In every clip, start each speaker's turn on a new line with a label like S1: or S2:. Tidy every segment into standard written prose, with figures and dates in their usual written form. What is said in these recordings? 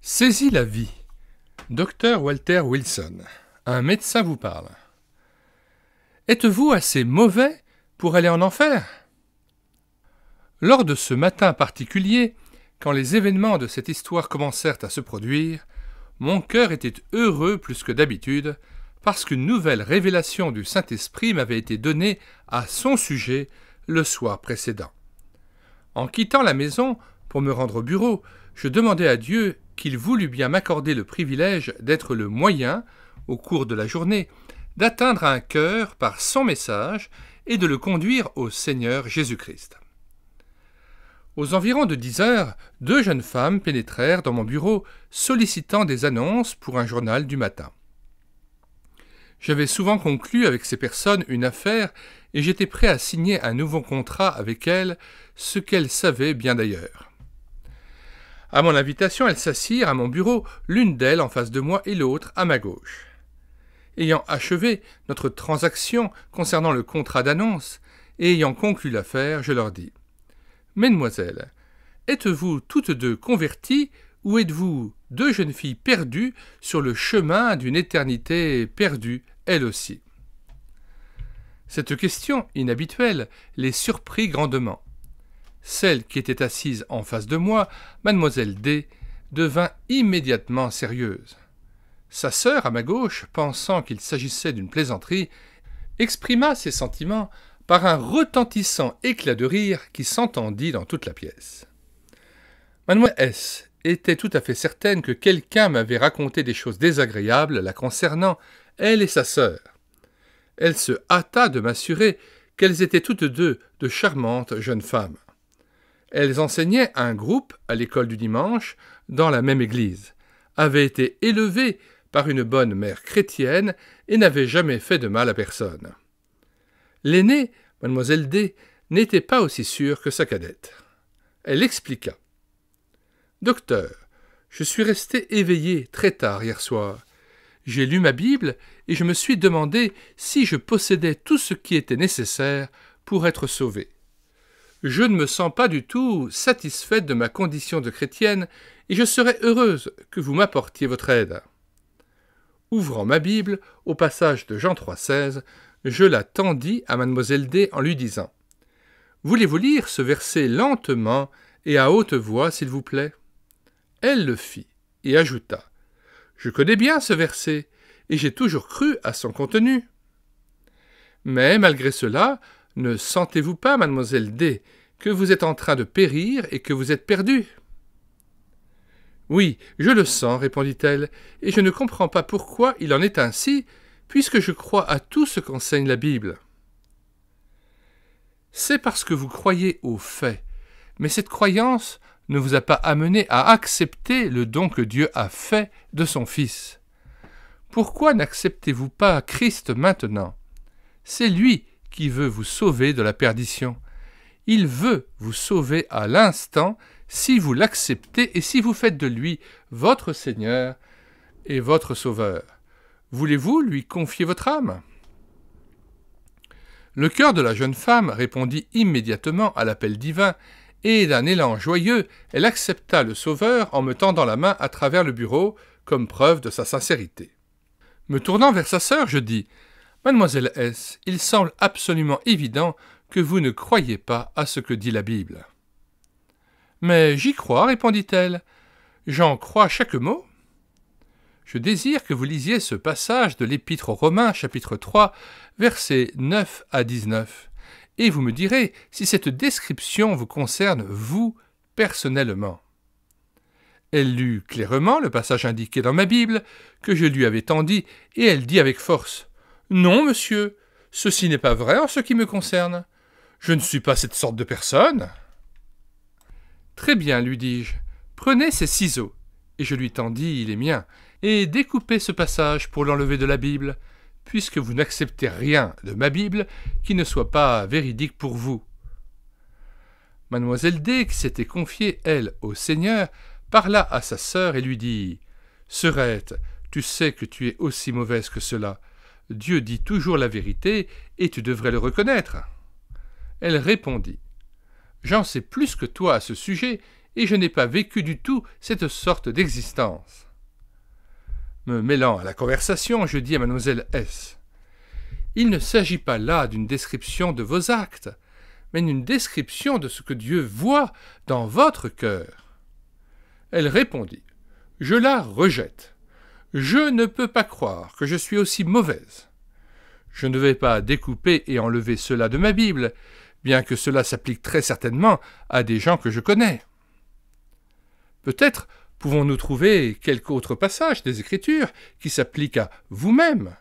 S1: Saisis la vie. Docteur Walter Wilson. Un médecin vous parle. Êtes-vous assez mauvais pour aller en enfer? Lors de ce matin particulier, quand les événements de cette histoire commencèrent à se produire, mon cœur était heureux plus que d'habitude, parce qu'une nouvelle révélation du Saint-Esprit m'avait été donnée à son sujet le soir précédent. En quittant la maison pour me rendre au bureau, je demandai à Dieu qu'il voulût bien m'accorder le privilège d'être le moyen, au cours de la journée, d'atteindre un cœur par son message et de le conduire au Seigneur Jésus-Christ. Aux environs de 10 heures, 2 jeunes femmes pénétrèrent dans mon bureau sollicitant des annonces pour un journal du matin. J'avais souvent conclu avec ces personnes une affaire et j'étais prêt à signer un nouveau contrat avec elles, ce qu'elles savaient bien d'ailleurs. À mon invitation, elles s'assirent à mon bureau, l'une d'elles en face de moi et l'autre à ma gauche. Ayant achevé notre transaction concernant le contrat d'annonce et ayant conclu l'affaire, je leur dis « Mesdemoiselles, êtes-vous toutes deux converties ou êtes-vous 2 jeunes filles perdues sur le chemin d'une éternité perdue, elle aussi ?» Cette question inhabituelle les surprit grandement. Celle qui était assise en face de moi, mademoiselle D, devint immédiatement sérieuse. Sa sœur, à ma gauche, pensant qu'il s'agissait d'une plaisanterie, exprima ses sentiments par un retentissant éclat de rire qui s'entendit dans toute la pièce. Mademoiselle S était tout à fait certaine que quelqu'un m'avait raconté des choses désagréables la concernant, elle et sa sœur. Elle se hâta de m'assurer qu'elles étaient toutes deux de charmantes jeunes femmes. Elles enseignaient un groupe à l'école du dimanche dans la même église, avaient été élevées par une bonne mère chrétienne et n'avaient jamais fait de mal à personne. L'aînée, mademoiselle D, n'était pas aussi sûre que sa cadette. Elle expliqua. « Docteur, je suis restée éveillée très tard hier soir. J'ai lu ma Bible et je me suis demandé si je possédais tout ce qui était nécessaire pour être sauvée. Je ne me sens pas du tout satisfaite de ma condition de chrétienne et je serais heureuse que vous m'apportiez votre aide. » Ouvrant ma Bible, au passage de Jean 3,16, je la tendis à mademoiselle D en lui disant « Voulez-vous lire ce verset lentement et à haute voix, s'il vous plaît ?» Elle le fit et ajouta « Je connais bien ce verset et j'ai toujours cru à son contenu. » Mais malgré cela, ne sentez-vous pas, mademoiselle D, que vous êtes en train de périr et que vous êtes perdue? « Oui, je le sens, répondit-elle, et je ne comprends pas pourquoi il en est ainsi, puisque je crois à tout ce qu'enseigne la Bible. » C'est parce que vous croyez aux faits, mais cette croyance ne vous a pas amené à accepter le don que Dieu a fait de son Fils. Pourquoi n'acceptez-vous pas Christ maintenant? C'est lui qui veut vous sauver de la perdition. Il veut vous sauver à l'instant si vous l'acceptez et si vous faites de lui votre Seigneur et votre Sauveur. Voulez-vous lui confier votre âme? Le cœur de la jeune femme répondit immédiatement à l'appel divin et d'un élan joyeux, elle accepta le Sauveur en me tendant la main à travers le bureau comme preuve de sa sincérité. Me tournant vers sa sœur, je dis « Mademoiselle S, il semble absolument évident que vous ne croyez pas à ce que dit la Bible. »« Mais j'y crois, répondit-elle. J'en crois chaque mot. Je désire que vous lisiez ce passage de l'Épître aux Romains, chapitre 3, versets 9 à 19, et vous me direz si cette description vous concerne, vous, personnellement. » Elle lut clairement le passage indiqué dans ma Bible, que je lui avais tendu, et elle dit avec force « Non, monsieur, ceci n'est pas vrai en ce qui me concerne. Je ne suis pas cette sorte de personne. » « Très bien, lui dis-je, prenez ces ciseaux, et je lui tendis les miens, et découpez ce passage pour l'enlever de la Bible, puisque vous n'acceptez rien de ma Bible qui ne soit pas véridique pour vous. » Mademoiselle D, qui s'était confiée, elle, au Seigneur, parla à sa sœur et lui dit « Sœurette, tu sais que tu es aussi mauvaise que cela. Dieu dit toujours la vérité, et tu devrais le reconnaître. » Elle répondit « J'en sais plus que toi à ce sujet, et je n'ai pas vécu du tout cette sorte d'existence. Me mêlant à la conversation, je dis à mademoiselle S. Il ne s'agit pas là d'une description de vos actes, mais d'une description de ce que Dieu voit dans votre cœur. Elle répondit. Je la rejette. Je ne peux pas croire que je suis aussi mauvaise. Je ne vais pas découper et enlever cela de ma Bible, bien que cela s'applique très certainement à des gens que je connais. Peut-être pouvons-nous trouver quelque autre passage des Écritures qui s'applique à vous-même.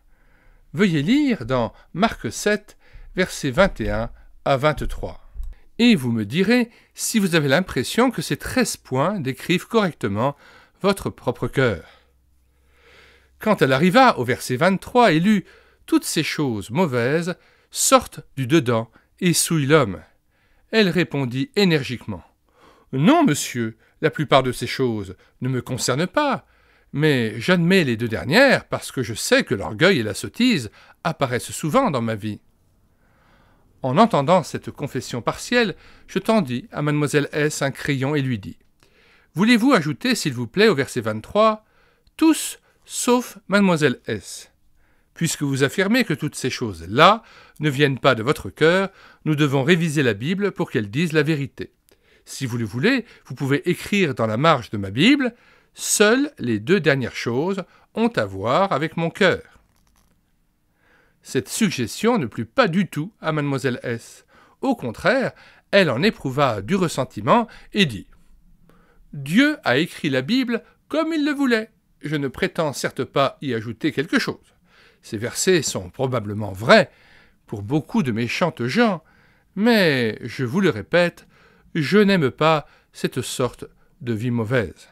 S1: Veuillez lire dans Marc 7, versets 21 à 23. Et vous me direz si vous avez l'impression que ces 13 points décrivent correctement votre propre cœur. Quand elle arriva au verset 23 et lut « Toutes ces choses mauvaises sortent du dedans et souillent l'homme », elle répondit énergiquement « Non, monsieur, la plupart de ces choses ne me concernent pas, mais j'admets les 2 dernières parce que je sais que l'orgueil et la sottise apparaissent souvent dans ma vie. » En entendant cette confession partielle, je tendis à mademoiselle S. un crayon et lui dis « Voulez-vous ajouter, s'il vous plaît, au verset 23, « Tous, sauf mademoiselle S. » Puisque vous affirmez que toutes ces choses-là ne viennent pas de votre cœur, nous devons réviser la Bible pour qu'elle dise la vérité. Si vous le voulez, vous pouvez écrire dans la marge de ma Bible « Seules les 2 dernières choses ont à voir avec mon cœur. » Cette suggestion ne plut pas du tout à mademoiselle S. Au contraire, elle en éprouva du ressentiment et dit « Dieu a écrit la Bible comme il le voulait. Je ne prétends certes pas y ajouter quelque chose. Ces versets sont probablement vrais pour beaucoup de méchantes gens, mais, je vous le répète, je n'aime pas cette sorte de vie mauvaise. »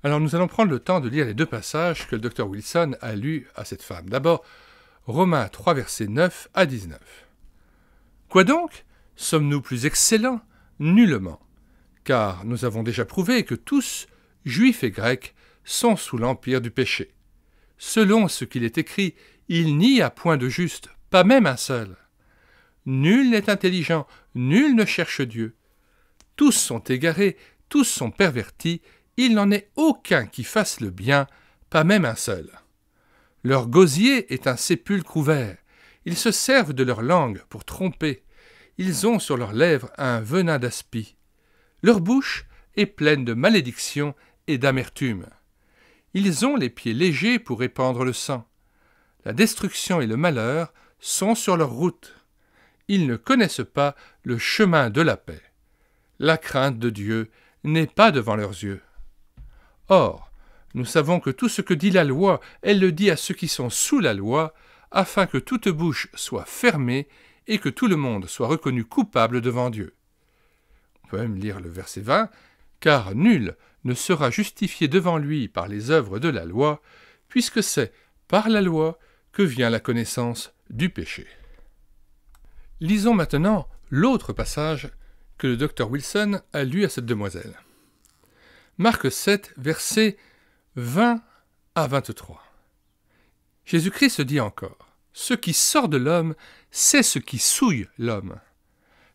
S1: Alors nous allons prendre le temps de lire les 2 passages que le Dr Wilson a lus à cette femme. D'abord, Romains 3, versets 9 à 19. « Quoi donc? Sommes-nous plus excellents? Nullement. Car nous avons déjà prouvé que tous, juifs et grecs, sont sous l'empire du péché. Selon ce qu'il est écrit, il n'y a point de juste, pas même un seul. Nul n'est intelligent, nul ne cherche Dieu. Tous sont égarés, tous sont pervertis, il n'en est aucun qui fasse le bien, pas même un seul. Leur gosier est un sépulcre ouvert, ils se servent de leur langue pour tromper, ils ont sur leurs lèvres un venin d'aspi. Leur bouche est pleine de malédiction et d'amertume. Ils ont les pieds légers pour répandre le sang. La destruction et le malheur sont sur leur route. Ils ne connaissent pas le chemin de la paix. La crainte de Dieu n'est pas devant leurs yeux. Or, nous savons que tout ce que dit la loi, elle le dit à ceux qui sont sous la loi, afin que toute bouche soit fermée et que tout le monde soit reconnu coupable devant Dieu. On peut même lire le verset 20, « Car nul ne sera justifié devant lui par les œuvres de la loi, puisque c'est par la loi que vient la connaissance du péché. » Lisons maintenant l'autre passage que le Dr Wilson a lu à cette demoiselle. Marc 7, versets 20 à 23. Jésus-Christ dit encore, « Ce qui sort de l'homme, c'est ce qui souille l'homme.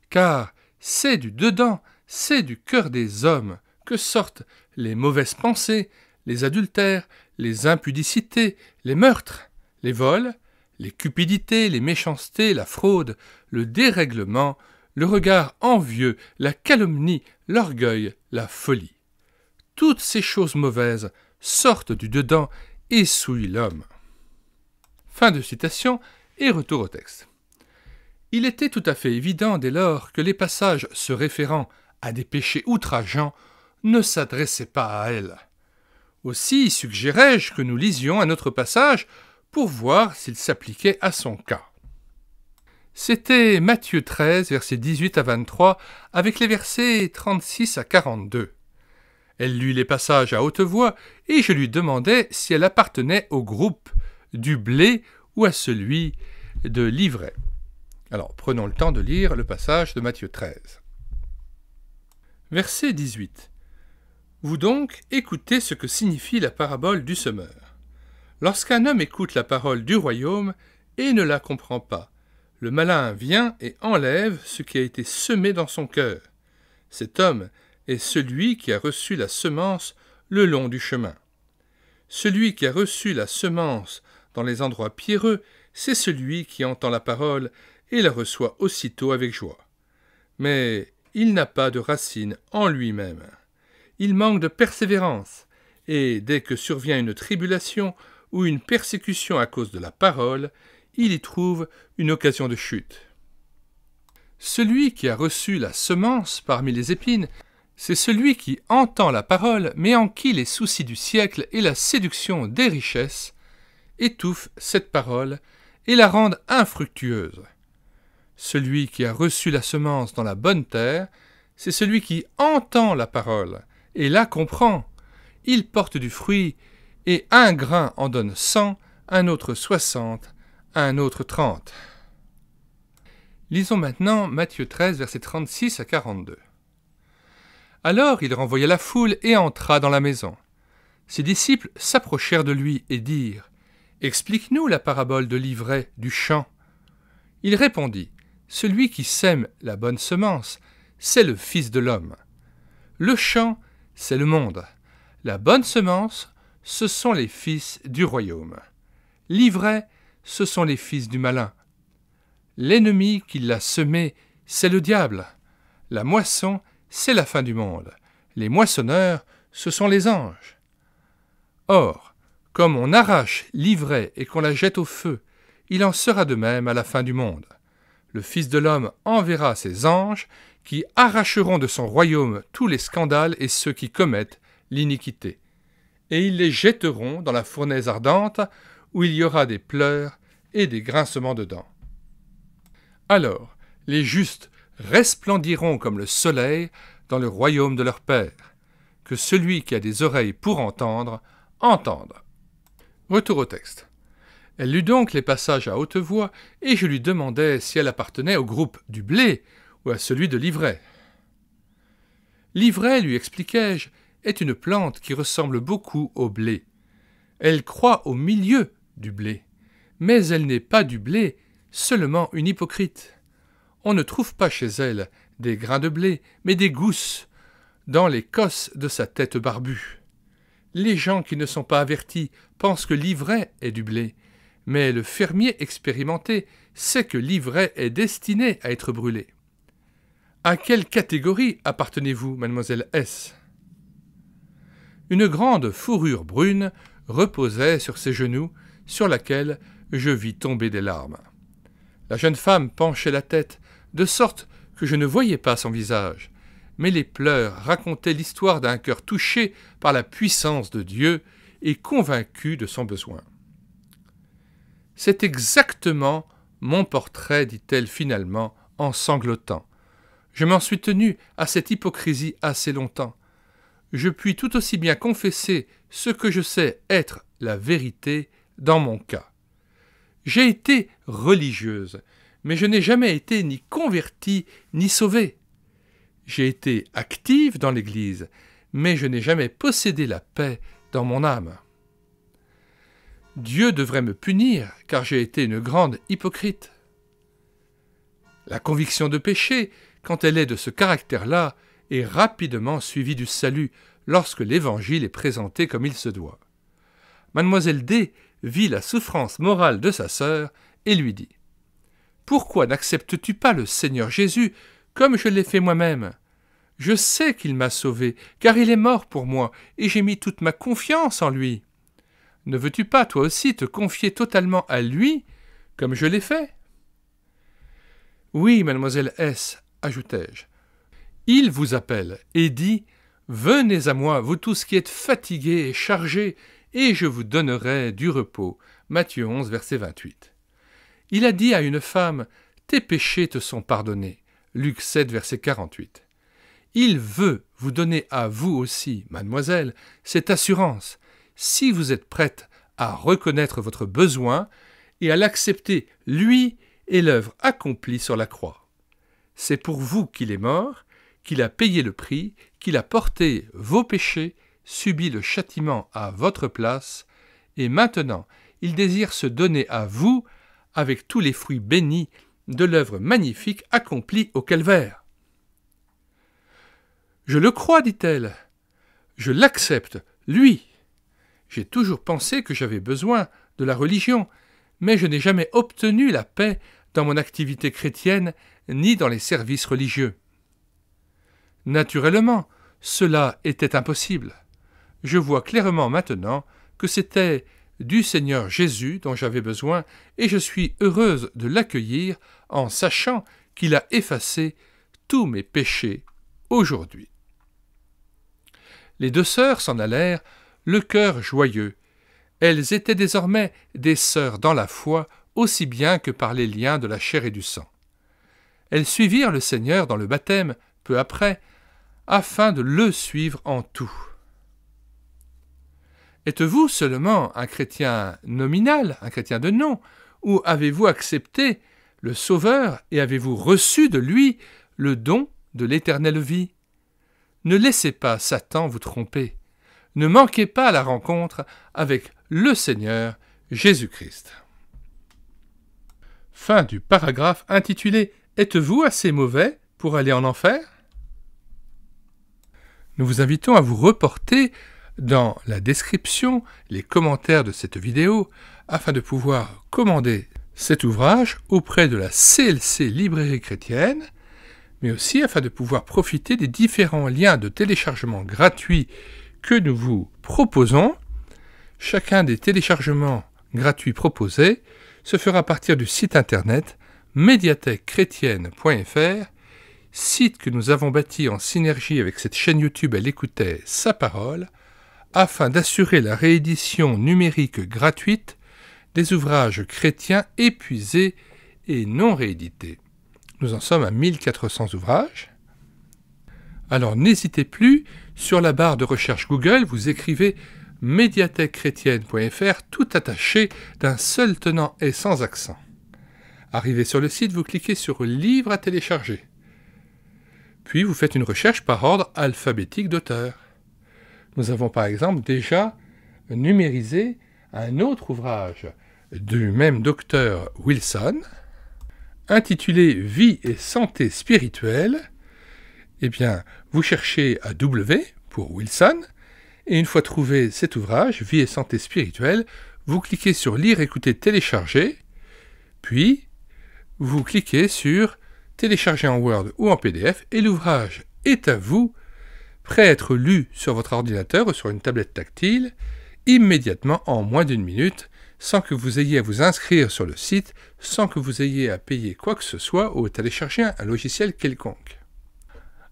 S1: Car c'est du dedans, c'est du cœur des hommes que sortent les mauvaises pensées, les adultères, les impudicités, les meurtres, les vols, les cupidités, les méchancetés, la fraude, le dérèglement, le regard envieux, la calomnie, l'orgueil, la folie. Toutes ces choses mauvaises sortent du dedans et souillent l'homme. » Fin de citation et retour au texte. Il était tout à fait évident dès lors que les passages se référant à des péchés outrageants ne s'adressaient pas à elle. Aussi suggérais-je que nous lisions un autre passage pour voir s'il s'appliquait à son cas. C'était Matthieu 13, versets 18 à 23, avec les versets 36 à 42. Elle lut les passages à haute voix, et je lui demandai si elle appartenait au groupe du blé ou à celui de l'ivraie. Alors, prenons le temps de lire le passage de Matthieu 13. Verset 18. « Vous donc, écoutez ce que signifie la parabole du semeur. Lorsqu'un homme écoute la parole du royaume et ne la comprend pas, le malin vient et enlève ce qui a été semé dans son cœur. Cet homme est celui qui a reçu la semence le long du chemin. Celui qui a reçu la semence dans les endroits pierreux, c'est celui qui entend la parole et la reçoit aussitôt avec joie. Mais il n'a pas de racine en lui-même. Il manque de persévérance, et dès que survient une tribulation ou une persécution à cause de la parole, il y trouve une occasion de chute. Celui qui a reçu la semence parmi les épines, c'est celui qui entend la parole, mais en qui les soucis du siècle et la séduction des richesses étouffent cette parole et la rendent infructueuse. Celui qui a reçu la semence dans la bonne terre, c'est celui qui entend la parole et la comprend. Il porte du fruit, et un grain en donne 100, un autre 60, un autre 30. Lisons maintenant Matthieu 13, versets 36 à 42. Alors il renvoya la foule et entra dans la maison. Ses disciples s'approchèrent de lui et dirent « Explique-nous la parabole de l'ivraie du champ. » Il répondit « Celui qui sème la bonne semence, c'est le Fils de l'homme. Le champ, c'est le monde. La bonne semence, ce sont les fils du royaume. L'ivraie, ce sont les fils du malin. L'ennemi qui l'a semé, c'est le diable. La moisson, c'est la fin du monde. Les moissonneurs, ce sont les anges. Or, comme on arrache l'ivraie et qu'on la jette au feu, il en sera de même à la fin du monde. Le Fils de l'homme enverra ses anges qui arracheront de son royaume tous les scandales et ceux qui commettent l'iniquité. Et ils les jetteront dans la fournaise ardente, où il y aura des pleurs et des grincements de dents. Alors, les justes resplendiront comme le soleil dans le royaume de leur Père. Que celui qui a des oreilles pour entendre, entende. Retour au texte. Elle lut donc les passages à haute voix, et je lui demandai si elle appartenait au groupe du blé ou à celui de l'ivraie. L'ivraie, lui expliquai-je, est une plante qui ressemble beaucoup au blé. Elle croît au milieu du blé, mais elle n'est pas du blé, seulement une hypocrite. On ne trouve pas chez elle des grains de blé, mais des gousses dans les cosses de sa tête barbue. Les gens qui ne sont pas avertis pensent que l'ivraie est du blé, mais le fermier expérimenté sait que l'ivraie est destinée à être brûlée. À quelle catégorie appartenez-vous, mademoiselle S ? Une grande fourrure brune reposait sur ses genoux, sur laquelle je vis tomber des larmes. La jeune femme penchait la tête, de sorte que je ne voyais pas son visage, mais les pleurs racontaient l'histoire d'un cœur touché par la puissance de Dieu et convaincu de son besoin. « C'est exactement mon portrait, dit-elle finalement, en sanglotant. Je m'en suis tenu à cette hypocrisie assez longtemps. Je puis tout aussi bien confesser ce que je sais être la vérité dans mon cas. J'ai été religieuse, mais je n'ai jamais été ni convertie ni sauvée. J'ai été active dans l'Église, mais je n'ai jamais possédé la paix dans mon âme. Dieu devrait me punir, car j'ai été une grande hypocrite. La conviction de péché, quand elle est de ce caractère-là, est rapidement suivie du salut lorsque l'Évangile est présenté comme il se doit. Mademoiselle D vit la souffrance morale de sa sœur et lui dit « Pourquoi n'acceptes-tu pas le Seigneur Jésus comme je l'ai fait moi-même ? Je sais qu'il m'a sauvé, car il est mort pour moi, et j'ai mis toute ma confiance en lui. Ne veux-tu pas, toi aussi, te confier totalement à lui, comme je l'ai fait ?»« Oui, mademoiselle S, ajoutai-je. Il vous appelle et dit « Venez à moi, vous tous qui êtes fatigués et chargés, et je vous donnerai du repos. » Matthieu 11, verset 28. Il a dit à une femme « Tes péchés te sont pardonnés. » Luc 7, verset 48. Il veut vous donner à vous aussi, mademoiselle, cette assurance, si vous êtes prête à reconnaître votre besoin et à l'accepter, lui et l'œuvre accomplie sur la croix. C'est pour vous qu'il est mort, qu'il a payé le prix, qu'il a porté vos péchés, subi le châtiment à votre place, et maintenant il désire se donner à vous avec tous les fruits bénis de l'œuvre magnifique accomplie au calvaire. Je le crois, dit-elle. Je l'accepte, lui. J'ai toujours pensé que j'avais besoin de la religion, mais je n'ai jamais obtenu la paix dans mon activité chrétienne ni dans les services religieux. Naturellement, cela était impossible. Je vois clairement maintenant que c'était du Seigneur Jésus dont j'avais besoin et je suis heureuse de l'accueillir en sachant qu'il a effacé tous mes péchés aujourd'hui. Les deux sœurs s'en allèrent, le cœur joyeux. Elles étaient désormais des sœurs dans la foi, aussi bien que par les liens de la chair et du sang. Elles suivirent le Seigneur dans le baptême, peu après, afin de le suivre en tout. Êtes-vous seulement un chrétien nominal, un chrétien de nom, ou avez-vous accepté le Sauveur et avez-vous reçu de lui le don de l'éternelle vie? Ne laissez pas Satan vous tromper. Ne manquez pas la rencontre avec le Seigneur Jésus-Christ. Fin du paragraphe intitulé « Êtes-vous assez mauvais pour aller en enfer ?» Nous vous invitons à vous reporter dans la description les commentaires de cette vidéo afin de pouvoir commander cet ouvrage auprès de la CLC Librairie Chrétienne, mais aussi afin de pouvoir profiter des différents liens de téléchargement gratuits que nous vous proposons. Chacun des téléchargements gratuits proposés se fera à partir du site internet médiathèquechrétienne.fr, site que nous avons bâti en synergie avec cette chaîne YouTube Elle écoutait sa parole, afin d'assurer la réédition numérique gratuite des ouvrages chrétiens épuisés et non réédités. Nous en sommes à 1400 ouvrages. Alors n'hésitez plus, sur la barre de recherche Google, vous écrivez médiathèquechrétienne.fr tout attaché d'un seul tenant et sans accent. Arrivé sur le site, vous cliquez sur « Livre à télécharger ». Puis vous faites une recherche par ordre alphabétique d'auteur. Nous avons par exemple déjà numérisé un autre ouvrage du même docteur Wilson, intitulé « Vie et santé spirituelle ». Eh bien, vous cherchez à W pour Wilson, et une fois trouvé cet ouvrage, Vie et santé spirituelle, vous cliquez sur Lire, écouter, télécharger, puis vous cliquez sur Télécharger en Word ou en PDF, et l'ouvrage est à vous, prêt à être lu sur votre ordinateur ou sur une tablette tactile, immédiatement en moins d'1 minute, sans que vous ayez à vous inscrire sur le site, sans que vous ayez à payer quoi que ce soit ou à télécharger un logiciel quelconque.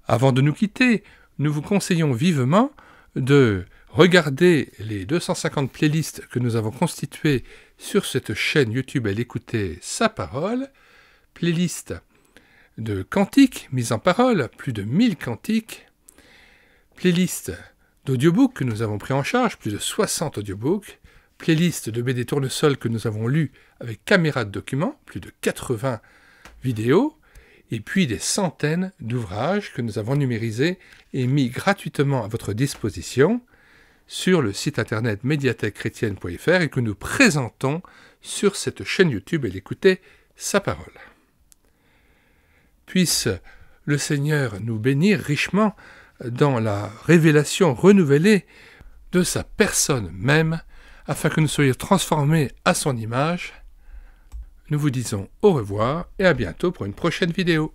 S1: Avant de nous quitter, nous vous conseillons vivement de regarder les 250 playlists que nous avons constituées sur cette chaîne YouTube Elle écoutait sa parole, playlist de cantiques mises en parole, plus de 1000 cantiques, playlist d'audiobooks que nous avons pris en charge, plus de 60 audiobooks, playlist de BD Tournesol que nous avons lus avec caméra de document, plus de 80 vidéos, et puis des centaines d'ouvrages que nous avons numérisés et mis gratuitement à votre disposition sur le site internet médiathèquechrétienne.fr et que nous présentons sur cette chaîne YouTube Elle écoutait sa parole. Puisse le Seigneur nous bénir richement dans la révélation renouvelée de sa personne même, afin que nous soyons transformés à son image. Nous vous disons au revoir et à bientôt pour une prochaine vidéo.